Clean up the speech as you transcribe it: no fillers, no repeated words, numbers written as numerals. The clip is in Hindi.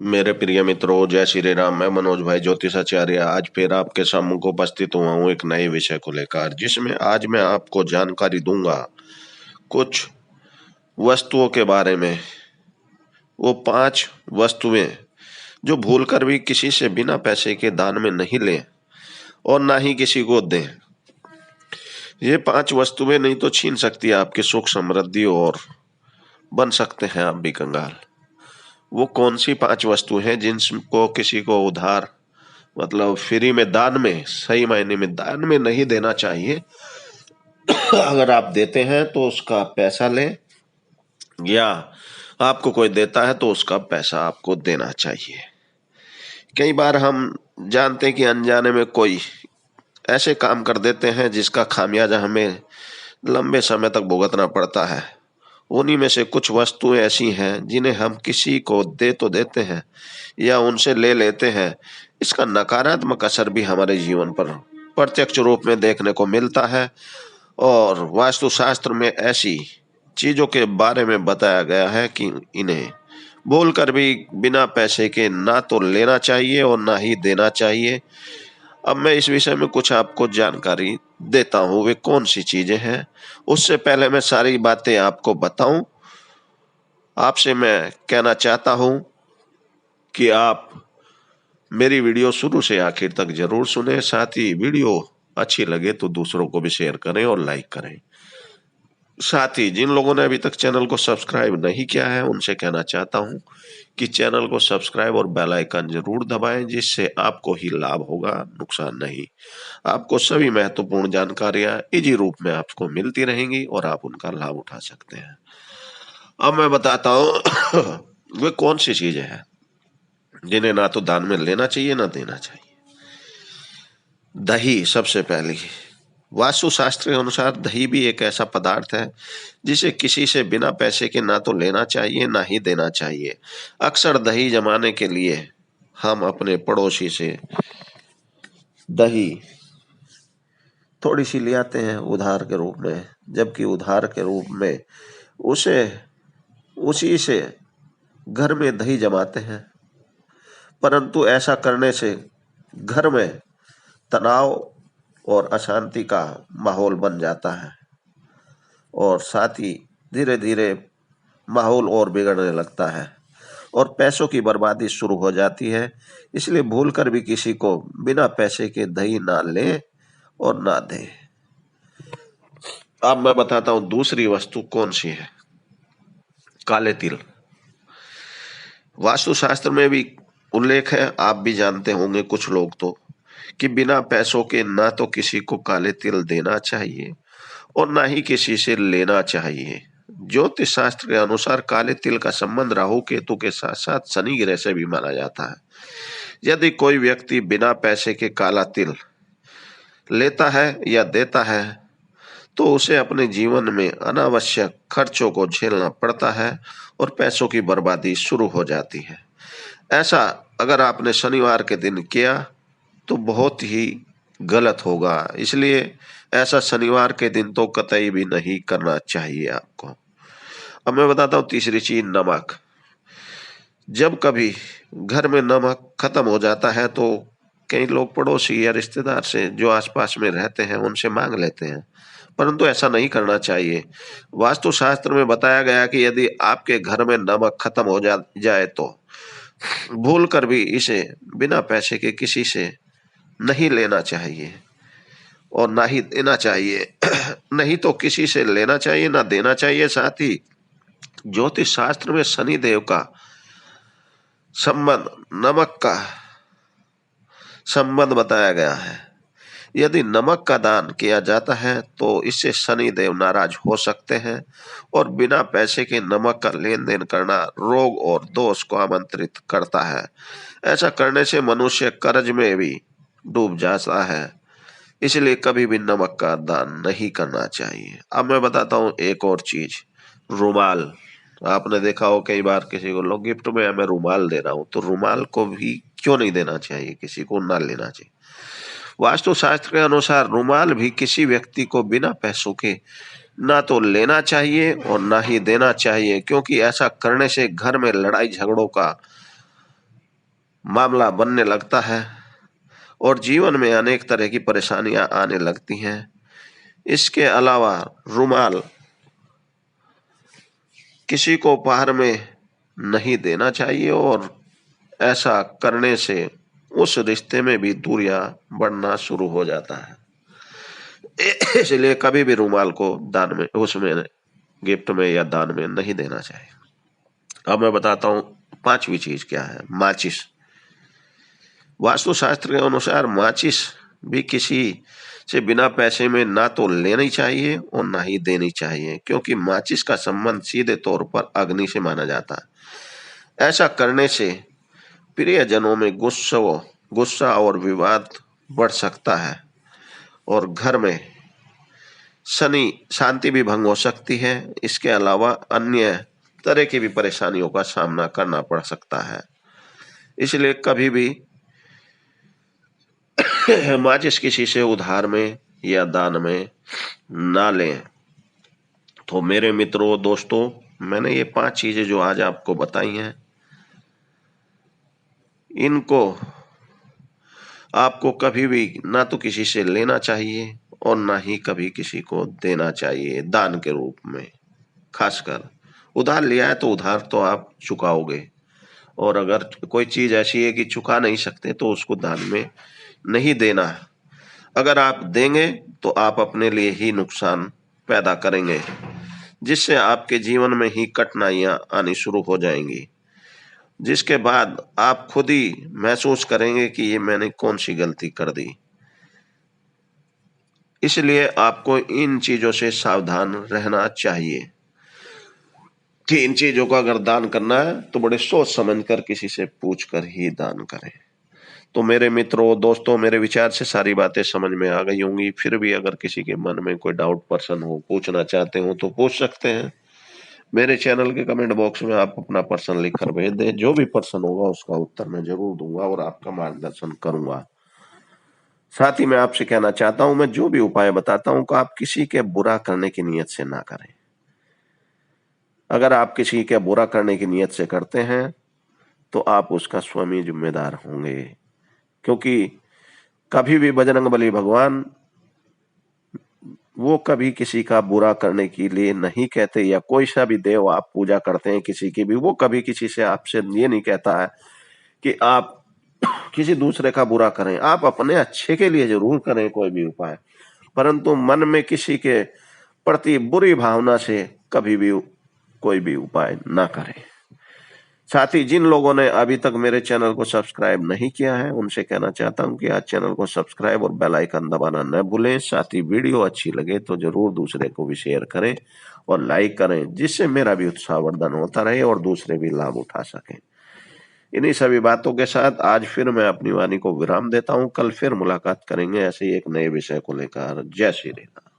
मेरे प्रिय मित्रों, जय श्री राम। मैं मनोज भाई ज्योतिषाचार्य आज फिर आपके सम्मुख उपस्थित हुआ हूँ एक नए विषय को लेकर, जिसमें आज मैं आपको जानकारी दूंगा कुछ वस्तुओं के बारे में। वो 5 वस्तुएं जो भूलकर भी किसी से बिना पैसे के दान में नहीं लें और ना ही किसी को दें। ये 5 वस्तुएं नहीं तो छीन सकती है आपकी सुख समृद्धि और बन सकते हैं आप भी कंगाल। वो कौन सी 5 वस्तु हैं जिनको किसी को उधार मतलब फ्री में, दान में, सही मायने में दान में नहीं देना चाहिए। अगर आप देते हैं तो उसका पैसा लें, या आपको कोई देता है तो उसका पैसा आपको देना चाहिए। कई बार हम जानते हैं कि अनजाने में कोई ऐसे काम कर देते हैं जिसका खामियाजा हमें लंबे समय तक भुगतना पड़ता है। उन्हीं में से कुछ वस्तुएं ऐसी हैं जिन्हें हम किसी को दे तो देते हैं या उनसे ले लेते हैं। इसका नकारात्मक असर भी हमारे जीवन पर प्रत्यक्ष रूप में देखने को मिलता है। और वास्तुशास्त्र में ऐसी चीजों के बारे में बताया गया है कि इन्हें बोलकर भी बिना पैसे के ना तो लेना चाहिए और ना ही देना चाहिए। अब मैं इस विषय में कुछ आपको जानकारी देता हूँ, वे कौन सी चीजें हैं। उससे पहले मैं सारी बातें आपको बताऊं, आपसे मैं कहना चाहता हूं कि आप मेरी वीडियो शुरू से आखिर तक जरूर सुने। साथ ही वीडियो अच्छी लगे तो दूसरों को भी शेयर करें और लाइक करें। साथ ही जिन लोगों ने अभी तक चैनल को सब्सक्राइब नहीं किया है उनसे कहना चाहता हूं कि चैनल को सब्सक्राइब और बेल आइकन जरूर दबाएं, जिससे आपको ही लाभ होगा, नुकसान नहीं। आपको सभी महत्वपूर्ण जानकारियां इजी रूप में आपको मिलती रहेंगी और आप उनका लाभ उठा सकते हैं। अब मैं बताता हूँ वे कौन सी चीजें हैं जिन्हें ना तो दान में लेना चाहिए ना देना चाहिए। दही सबसे पहली। वास्तुशास्त्र के अनुसार दही भी एक ऐसा पदार्थ है जिसे किसी से बिना पैसे के ना तो लेना चाहिए ना ही देना चाहिए। अक्सर दही जमाने के लिए हम अपने पड़ोसी से दही थोड़ी सी ले आते हैं उधार के रूप में, जबकि उधार के रूप में उसी से घर में दही जमाते हैं। परंतु ऐसा करने से घर में तनाव और अशांति का माहौल बन जाता है और साथ ही धीरे धीरे माहौल और बिगड़ने लगता है और पैसों की बर्बादी शुरू हो जाती है। इसलिए भूलकर भी किसी को बिना पैसे के दही ना ले और ना दे। अब मैं बताता हूं दूसरी वस्तु कौन सी है। काले तिल। वास्तुशास्त्र में भी उल्लेख है, आप भी जानते होंगे कुछ लोग तो, कि बिना पैसों के ना तो किसी को काले तिल देना चाहिए और ना ही किसी से लेना चाहिए। ज्योतिष शास्त्र के अनुसार काले तिल का संबंध राहु केतु के साथ साथ शनि ग्रह से भी माना जाता है। यदि कोई व्यक्ति बिना पैसे के काला तिल लेता है या देता है तो उसे अपने जीवन में अनावश्यक खर्चों को झेलना पड़ता है और पैसों की बर्बादी शुरू हो जाती है। ऐसा अगर आपने शनिवार के दिन किया तो बहुत ही गलत होगा, इसलिए ऐसा शनिवार के दिन तो कतई भी नहीं करना चाहिए आपको। अब मैं बताता हूँ तीसरी चीज, नमक। जब कभी घर में नमक खत्म हो जाता है तो कई लोग पड़ोसी या रिश्तेदार से जो आसपास में रहते हैं उनसे मांग लेते हैं, परंतु ऐसा नहीं करना चाहिए। वास्तुशास्त्र में बताया गया कि यदि आपके घर में नमक खत्म हो जाए तो भूल कर भी इसे बिना पैसे के किसी से नहीं लेना चाहिए और ना ही देना चाहिए। नहीं तो किसी से लेना चाहिए ना देना चाहिए। साथ ही ज्योतिष शास्त्र में शनि देव का संबंध, नमक का संबंध बताया गया है। यदि नमक का दान किया जाता है तो इससे शनि देव नाराज हो सकते हैं और बिना पैसे के नमक का लेन देन करना रोग और दोष को आमंत्रित करता है। ऐसा करने से मनुष्य कर्ज में भी डूब जाता है, इसलिए कभी भी नमक का दान नहीं करना चाहिए। अब मैं बताता हूँ एक और चीज, रुमाल। आपने देखा हो कई बार किसी को लोग गिफ्ट में मैं रुमाल दे रहा हूँ, तो रुमाल को भी क्यों नहीं देना चाहिए, किसी को ना लेना चाहिए। वास्तुशास्त्र के अनुसार रुमाल भी किसी व्यक्ति को बिना पैसों के ना तो लेना चाहिए और ना ही देना चाहिए, क्योंकि ऐसा करने से घर में लड़ाई झगड़ों का मामला बनने लगता है और जीवन में अनेक तरह की परेशानियां आने लगती हैं। इसके अलावा रुमाल किसी को उपहार में नहीं देना चाहिए और ऐसा करने से उस रिश्ते में भी दूरियां बढ़ना शुरू हो जाता है। इसलिए कभी भी रुमाल को दान में, उसमें गिफ्ट में या दान में नहीं देना चाहिए। अब मैं बताता हूँ पांचवी चीज क्या है, माचिस। वास्तुशास्त्र के अनुसार माचिस भी किसी से बिना पैसे में ना तो लेनी चाहिए और ना ही देनी चाहिए, क्योंकि माचिस का संबंध सीधे तौर पर अग्नि से माना जाता है। ऐसा करने से प्रियजनों में गुस्सा और विवाद बढ़ सकता है और घर में शनि शांति भी भंग हो सकती है। इसके अलावा अन्य तरह की भी परेशानियों का सामना करना पड़ सकता है। इसलिए कभी भी माचिस किसी से उधार में या दान में ना लें। तो मेरे मित्रों, दोस्तों, मैंने ये 5 चीजें जो आज आपको बताई हैं, इनको आपको कभी भी ना तो किसी से लेना चाहिए और ना ही कभी किसी को देना चाहिए दान के रूप में। खासकर उधार लिया है तो उधार तो आप चुकाओगे, और अगर कोई चीज ऐसी है कि चुका नहीं सकते तो उसको दान में नहीं देना। अगर आप देंगे तो आप अपने लिए ही नुकसान पैदा करेंगे, जिससे आपके जीवन में ही कठिनाइयां आनी शुरू हो जाएंगी, जिसके बाद आप खुद ही महसूस करेंगे कि ये मैंने कौन सी गलती कर दी। इसलिए आपको इन चीजों से सावधान रहना चाहिए कि इन चीजों का अगर दान करना है तो बड़े सोच समझ कर किसी से पूछ कर ही दान करें। तो मेरे मित्रों, दोस्तों, मेरे विचार से सारी बातें समझ में आ गई होंगी। फिर भी अगर किसी के मन में कोई डाउट पर्सन हो, पूछना चाहते हो तो पूछ सकते हैं। मेरे चैनल के कमेंट बॉक्स में आप अपना प्रश्न लिख कर भेज दें। जो भी प्रश्न होगा उसका उत्तर मैं जरूर दूंगा और आपका मार्गदर्शन करूंगा। साथ ही मैं आपसे कहना चाहता हूं, मैं जो भी उपाय बताता हूं को आप किसी के बुरा करने की नीयत से ना करें। अगर आप किसी के बुरा करने की नीयत से करते हैं तो आप उसका स्वयं ही जिम्मेदार होंगे, क्योंकि कभी भी बजरंगबली भगवान वो कभी किसी का बुरा करने के लिए नहीं कहते, या कोई सा भी देव आप पूजा करते हैं किसी की भी, वो कभी किसी से आपसे ये नहीं कहता है कि आप किसी दूसरे का बुरा करें। आप अपने अच्छे के लिए जरूर करें कोई भी उपाय, परंतु मन में किसी के प्रति बुरी भावना से कभी भी कोई भी उपाय ना करें। साथ ही जिन लोगों ने अभी तक मेरे चैनल को सब्सक्राइब नहीं किया है उनसे कहना चाहता हूं कि आज चैनल को सब्सक्राइब और बेल आइकन दबाना न भूलें। साथ ही वीडियो अच्छी लगे तो जरूर दूसरे को भी शेयर करें और लाइक करें, जिससे मेरा भी उत्साहवर्धन होता रहे और दूसरे भी लाभ उठा सकें। इन्हीं सभी बातों के साथ आज फिर मैं अपनी वाणी को विराम देता हूं। कल फिर मुलाकात करेंगे ऐसे ही एक नए विषय को लेकर। जय श्री राम।